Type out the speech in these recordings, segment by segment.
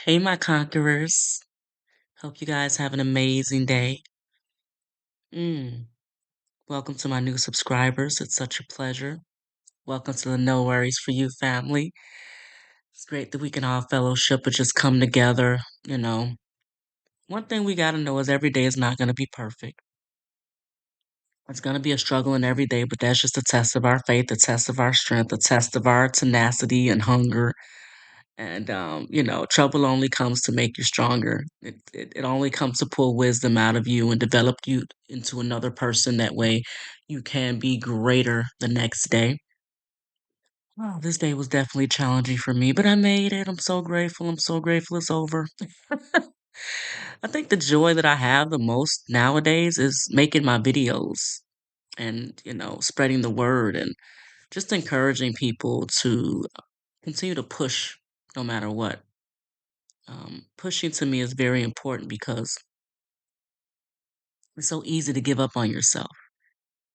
Hey, my conquerors. Hope you guys have an amazing day. Mm. Welcome to my new subscribers. It's such a pleasure. Welcome to the No Worries for You family. It's great that we can all fellowship and just come together. One thing we got to know is every day is not going to be perfect. It's going to be a struggle in every day, but that's just a test of our faith, a test of our strength, a test of our tenacity and hunger. And trouble only comes to make you stronger. It only comes to pull wisdom out of you and develop you into another person. That way you can be greater the next day. Wow, this day was definitely challenging for me, but I made it. I'm so grateful. I'm so grateful it's over. I think the joy that I have the most nowadays is making my videos and, spreading the word and just encouraging people to continue to push no matter what. Pushing to me is very important because it's so easy to give up on yourself.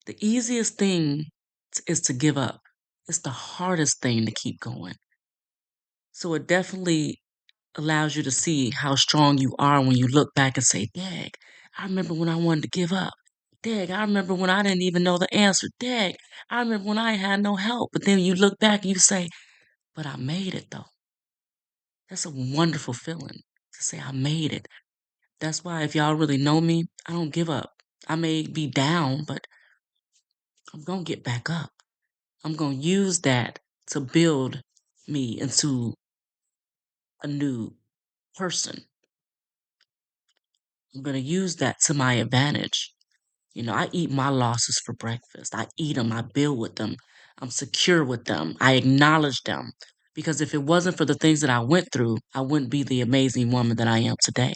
The easiest thing is to give up. It's the hardest thing to keep going. So it definitely allows you to see how strong you are when you look back and say, Dag, I remember when I wanted to give up. Dag, I remember when I didn't even know the answer. Dag, I remember when I had no help. But then you look back and you say, but I made it though. That's a wonderful feeling to say I made it. That's why if y'all really know me, I don't give up. I may be down, but I'm going to get back up. I'm going to use that to build me into a new person. I'm going to use that to my advantage. I eat my losses for breakfast. I eat them. I build with them. I'm secure with them. I acknowledge them. Because if it wasn't for the things that I went through, I wouldn't be the amazing woman that I am today.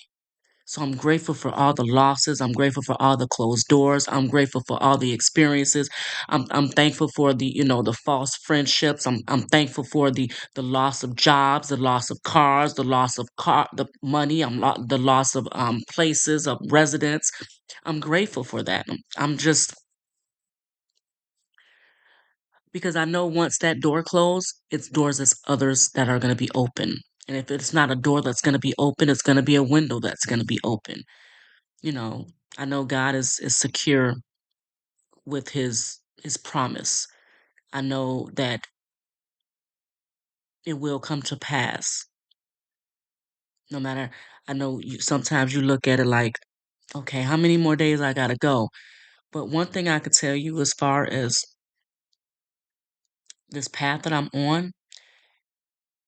So I'm grateful for all the losses. I'm grateful for all the closed doors. I'm grateful for all the experiences. I'm thankful for the false friendships. I'm thankful for the loss of jobs, the loss of cars, the money. The loss of places of residence. I'm grateful for that. I'm just because I know once that door closed, it's doors as others that are going to be open. And if it's not a door that's going to be open, it's going to be a window that's going to be open. you know, I know God is secure with his promise. I know that it will come to pass. No matter I know sometimes you look at it like, okay, how many more days I gotta go? But one thing I could tell you as far as this path that I'm on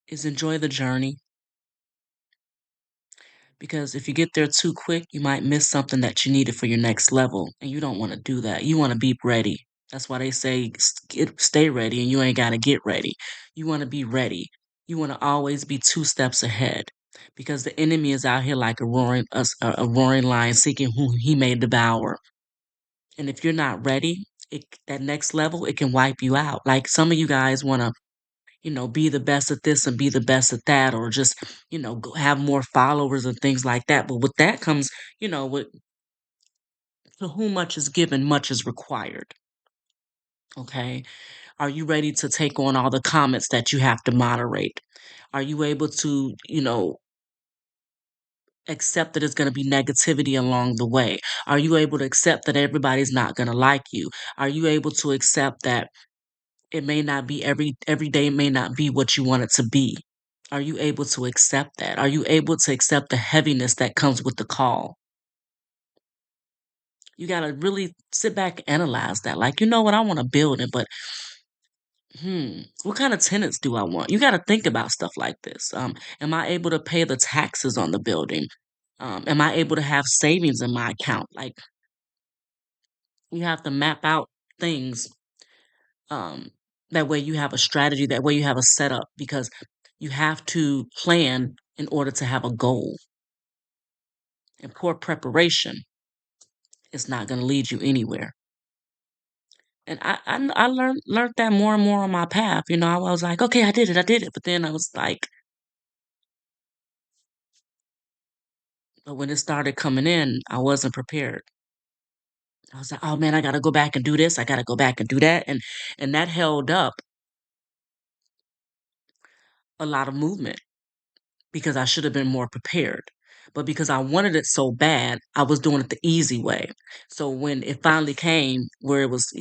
is enjoy the journey. Because if you get there too quick, you might miss something that you needed for your next level. And you don't want to do that. You want to be ready. That's why they say stay ready and you ain't got to get ready. You want to be ready. You want to always be two steps ahead because the enemy is out here like a roaring lion seeking whom he may devour. And if you're not ready, that next level, it can wipe you out. Like some of you guys want to be the best at this and be the best at that, or just, have more followers and things like that. But with that comes, with to whom much is given, much is required. Okay. Are you ready to take on all the comments that you have to moderate? Are you able to, accept that it's going to be negativity along the way? Are you able to accept that everybody's not going to like you? Are you able to accept that it may not be every day may not be what you want it to be? Are you able to accept that? Are you able to accept the heaviness that comes with the call? You got to really sit back and analyze that. Like, you know what? I want to build it, but what kind of tenants do I want? You got to think about stuff like this. Am I able to pay the taxes on the building? Am I able to have savings in my account? Like, you have to map out things. Um, that way you have a strategy. That way you have a setup because you have to plan in order to have a goal. And poor preparation is not going to lead you anywhere. And I learned that more and more on my path. I was like, okay, I did it. But then I was like, but when it started coming in, I wasn't prepared. I was like, oh man, I got to go back and do this. I got to go back and do that, and that held up a lot of movement because I should have been more prepared. But because I wanted it so bad, I was doing it the easy way. So when it finally came where it was,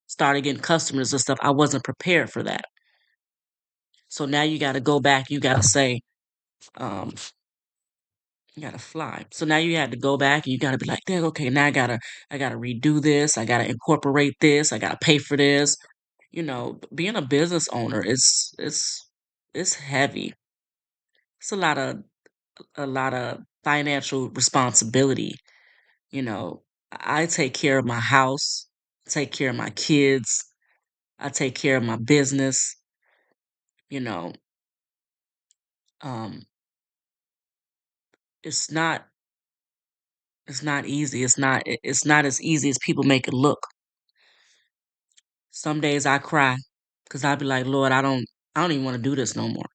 started getting customers and stuff, I wasn't prepared for that. So now you got to go back, you got to say, um, you got to fly. So now you had to go back and you got to be like, "Dang, okay, now I got to redo this. I got to incorporate this. I got to pay for this." Being a business owner is heavy. It's a lot of financial responsibility. You know, I take care of my house, take care of my kids, I take care of my business, you know. Um it's not it's not easy. It's not as easy as people make it look. Some days I cry cuz I be like, "Lord, I don't even want to do this no more."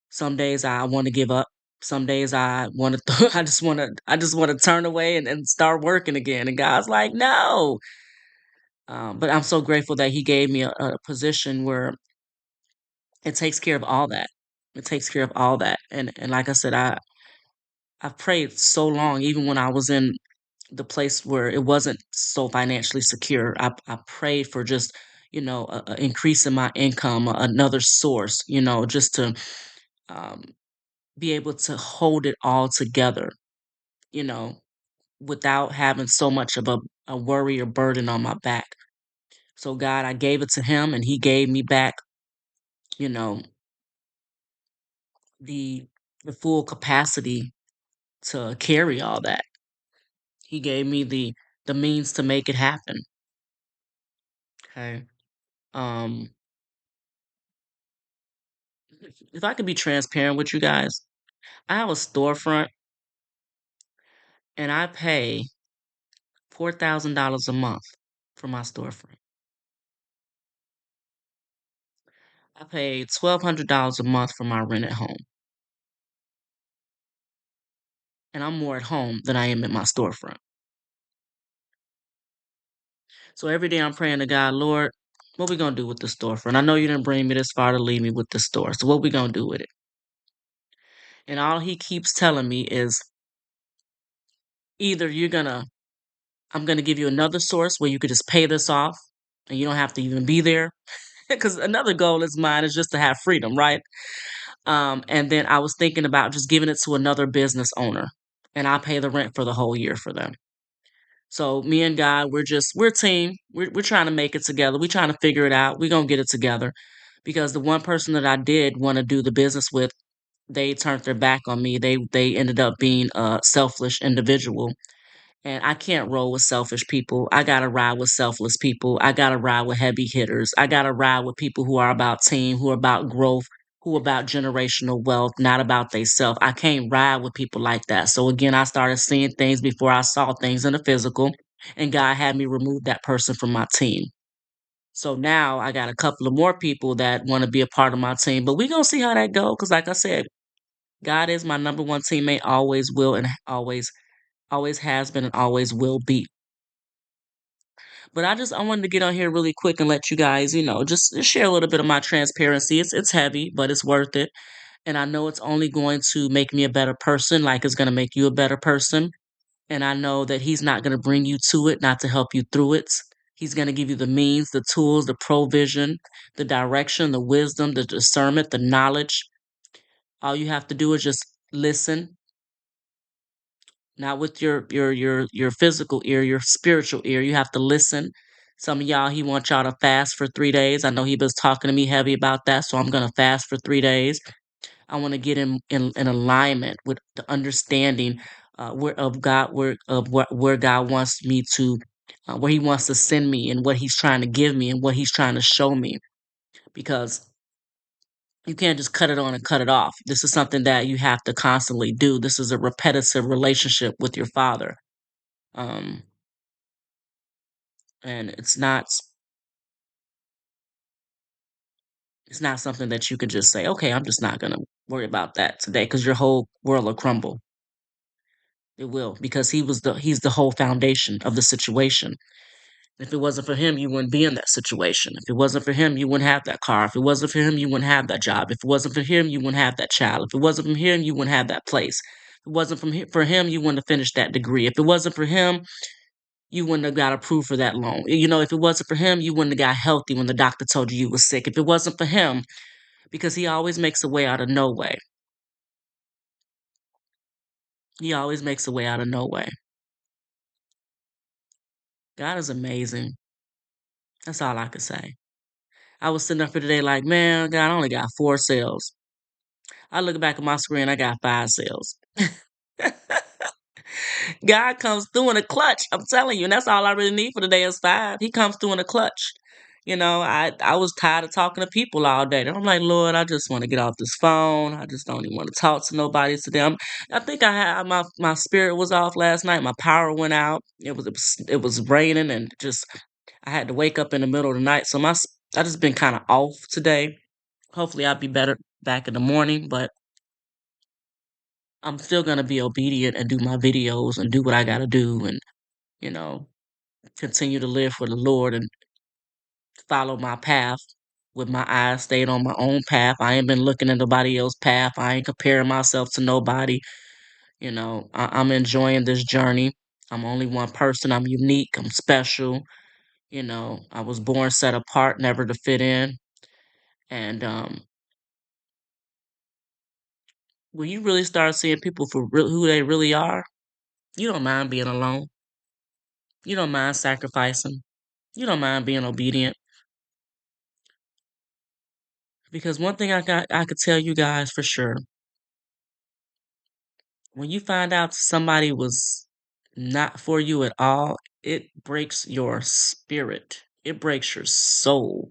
Some days I want to give up. Some days I want to I just want to turn away and start working again. And God's like, "No." But I'm so grateful that he gave me a position where it takes care of all that. It takes care of all that. And like I said, I've prayed so long, even when I was in the place where it wasn't so financially secure. I prayed for just, a increase in my income, another source, just to um, be able to hold it all together, you know, without having so much of a worry or burden on my back. So God, I gave it to him and he gave me back, you know, the the full capacity to carry all that. He gave me the means to make it happen. Okay. Um if I could be transparent with you guys, I have a storefront and I pay $4,000 a month for my storefront. I pay $1,200 a month for my rent at home. And I'm more at home than I am at my storefront. So every day I'm praying to God, Lord, what we gonna do with the storefront? I know you didn't bring me this far to leave me with the store. So what we gonna do with it? And all he keeps telling me is either I'm gonna give you another source where you could just pay this off and you don't have to even be there. Because another goal is mine is just to have freedom, right? And then I was thinking about just giving it to another business owner and I pay the rent for the whole year for them. So me and God, we're a team. We're trying to make it together. We're trying to figure it out. We're gonna get it together. Because the one person that I did want to do the business with, they turned their back on me. They ended up being a selfish individual. And I can't roll with selfish people. I gotta ride with selfless people. I gotta ride with heavy hitters. I gotta ride with people who are about team, who are about growth, who are about generational wealth, not about they self. I can't ride with people like that. So again, I started seeing things before I saw things in the physical, and God had me remove that person from my team. So now I got a couple of more people that want to be a part of my team, but we gonna see how that go. Cause like I said, God is my number one teammate, always will, and always has been, and always will be. But I wanted to get on here really quick and let you guys, just share a little bit of my transparency. It's heavy, but it's worth it. And I know it's only going to make me a better person, like it's going to make you a better person. And I know that he's not going to bring you to it, not to help you through it. He's going to give you the means, the tools, the provision, the direction, the wisdom, the discernment, the knowledge. All you have to do is just listen, not with your physical ear, your spiritual ear. You have to listen. Some of y'all, he wants y'all to fast for 3 days. I know he was talking to me heavy about that, so I'm gonna fast for 3 days. I want to get in alignment with the understanding where of God, where God wants me to, where He wants to send me, and what He's trying to give me, and what He's trying to show me. Because you can't just cut it on and cut it off. This is something that you have to constantly do. This is a repetitive relationship with your Father. Um, and it's not something that you can just say, okay, I'm just not gonna worry about that today, because your whole world will crumble. It will, because he's the whole foundation of the situation. If it wasn't for him, you wouldn't be in that situation. If it wasn't for him, you wouldn't have that car. If it wasn't for him, you wouldn't have that job. If it wasn't for him, you wouldn't have that child. If it wasn't from him, you wouldn't have that place. If it wasn't for him, you wouldn't have finished that degree. If it wasn't for him, you wouldn't have got approved for that loan. If it wasn't for him, you wouldn't have got healthy when the doctor told you was sick. If it wasn't for him, because he always makes a way out of no way. He always makes a way out of no way. God is amazing. That's all I can say. I was sitting up here today like, man, God, I only got 4 sales. I look back at my screen, I got 5 sales. God comes through in a clutch. I'm telling you, and that's all I really need for the day is 5. He comes through in a clutch. I was tired of talking to people all day. And I'm like, Lord, I just want to get off this phone. I just don't even want to talk to nobody today. I think I had my spirit was off last night. My power went out. It was raining and just I had to wake up in the middle of the night. So I just been kind of off today. Hopefully I'll be better back in the morning, but I'm still gonna be obedient and do my videos and do what I gotta do and, you know, continue to live for the Lord and follow my path with my eyes stayed on my own path. I ain't been looking at nobody else's path. I ain't comparing myself to nobody. I'm enjoying this journey. I'm only one person. I'm unique. I'm special. I was born set apart, never to fit in. And when you really start seeing people for who they really are, you don't mind being alone. You don't mind sacrificing. You don't mind being obedient. Because one thing I could tell you guys for sure, when you find out somebody was not for you at all, it breaks your spirit. It breaks your soul.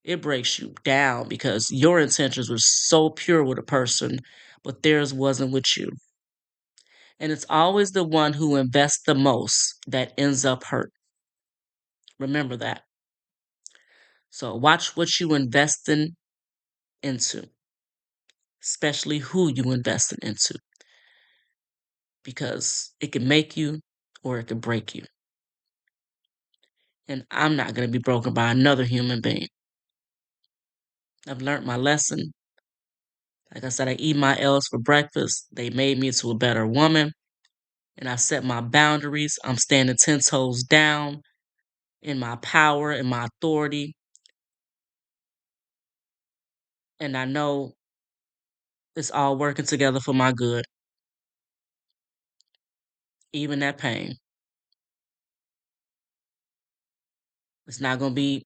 It breaks you down because your intentions were so pure with a person, but theirs wasn't with you. And it's always the one who invests the most that ends up hurt. Remember that. So watch what you investing into, especially who you investing into, because it can make you or it can break you. And I'm not going to be broken by another human being. I've learned my lesson. Like I said, I eat my L's for breakfast. They made me into a better woman. And I set my boundaries. I'm standing 10 toes down in my power and my authority. And I know it's all working together for my good, even that pain. It's not going to be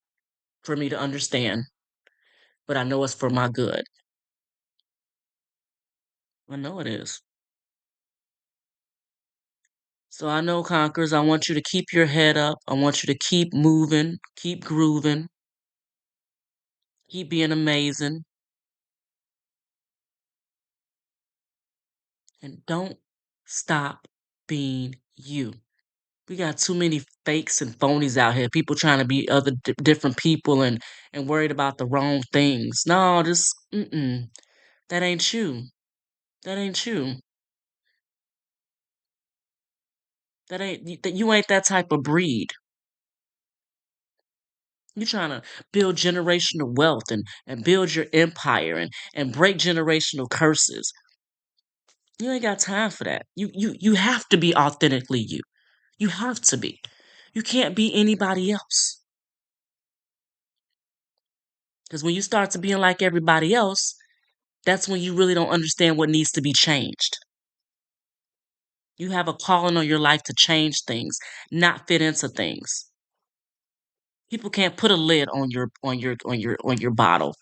for me to understand, but I know it's for my good. I know it is. So I know, Conquerors, I want you to keep your head up. I want you to keep moving, keep grooving, keep being amazing, and don't stop being you. We got too many fakes and phonies out here. People trying to be other different people and worried about the wrong things. No, that ain't you. That ain't you. You ain't that type of breed. You trying to build generational wealth and build your empire and break generational curses. You ain't got time for that. You have to be authentically you. You have to be. You can't be anybody else. Because when you start to being like everybody else, that's when you really don't understand what needs to be changed. You have a calling on your life to change things, not fit into things. People can't put a lid on your bottle.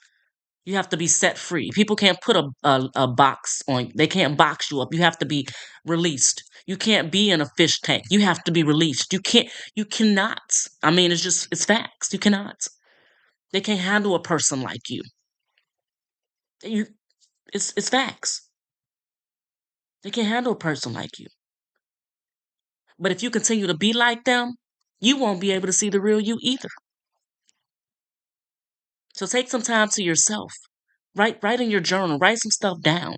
You have to be set free. People can't put a box on. They can't box you up. You have to be released. You can't be in a fish tank. You have to be released. You can't. You cannot. I mean, it's facts. You cannot. They can't handle a person like you. You. It's facts. They can't handle a person like you. But if you continue to be like them, you won't be able to see the real you either. So take some time to yourself. Write in your journal. Write some stuff down.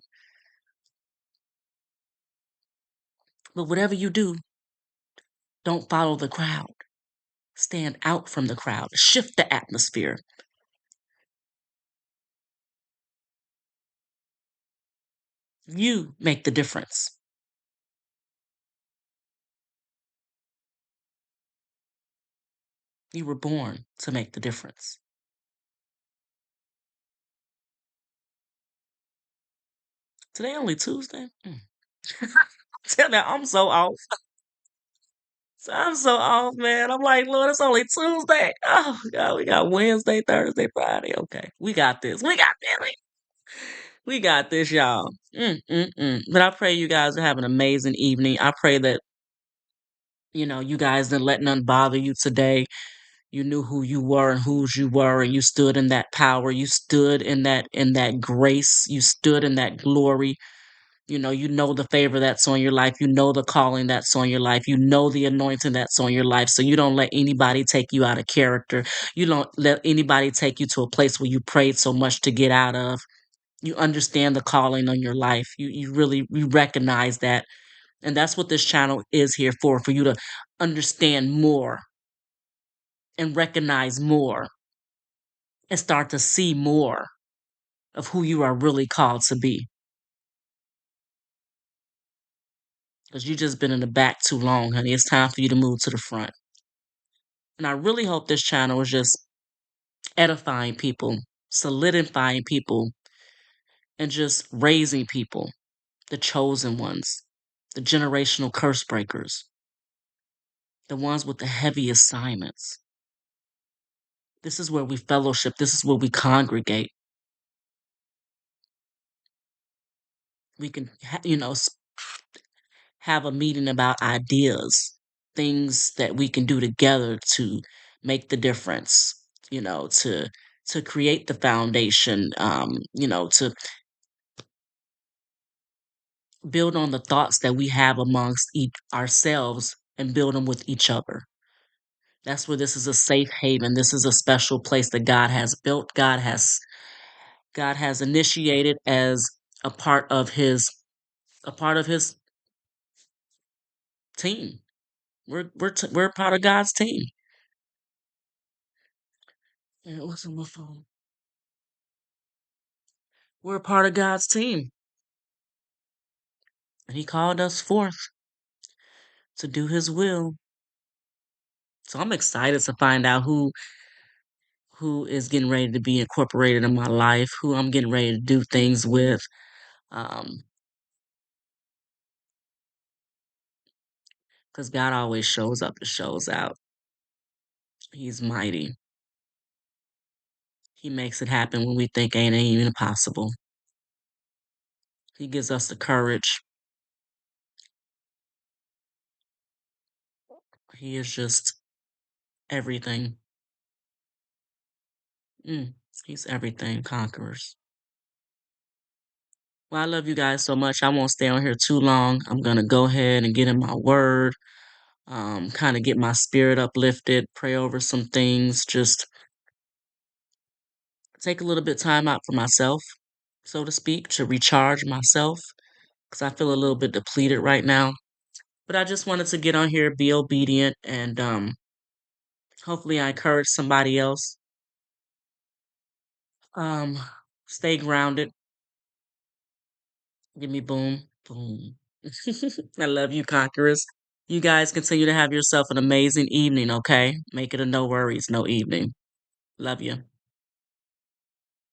But whatever you do, don't follow the crowd. stand out from the crowd, shift the atmosphere. You make the difference. You were born to make the difference. Today only Tuesday? Tell me, I'm so off. I'm so off, man. I'm like, Lord, it's only Tuesday. Oh God, we got Wednesday, Thursday, Friday. Okay, we got this. We got this. We got this, y'all. But I pray you guys are having an amazing evening. I pray that you guys didn't let none bother you today. You knew who you were and whose you were, and you stood in that power. You stood in that grace. You stood in that glory. You know the favor that's on your life. You know the calling that's on your life. You know the anointing that's on your life. So you don't let anybody take you out of character. You don't let anybody take you to a place where you prayed so much to get out of. You understand the calling on your life. You really you recognize that. And that's what this channel is here for you to understand more and recognize more and start to see more of who you are really called to be. Because you just been in the back too long, honey. It's time for you to move to the front. And I really hope this channel is just edifying people, solidifying people, and just raising people, the chosen ones, the generational curse breakers, the ones with the heavy assignments. This is where we fellowship. This is where we congregate. We can, have a meeting about ideas, things that we can do together to make the difference, to create the foundation, to build on the thoughts that we have amongst each ourselves and build them with each other. That's where this is a safe haven. This is a special place that God has built. God has initiated as a part of his team. We're part of God's team. Yeah, what's on my phone? We're a part of God's team, and He called us forth to do His will. So I'm excited to find out who is getting ready to be incorporated in my life, who I'm getting ready to do things with. Um, because God always shows up and shows out. He's mighty. He makes it happen when we think ain't even possible. He gives us the courage. He is just everything. Mm, he's everything, conquerors. Well, I love you guys so much. I won't stay on here too long. I'm gonna go ahead and get in my word, kind of get my spirit uplifted, pray over some things, just take a little bit time out for myself, so to speak, to recharge myself, because I feel a little bit depleted right now. But I just wanted to get on here, be obedient, and hopefully I encourage somebody else. Um, Stay grounded. Give me boom, boom. I love you, conquerors. You guys continue to have yourself an amazing evening, okay? Make it a no worries, no evening. Love you.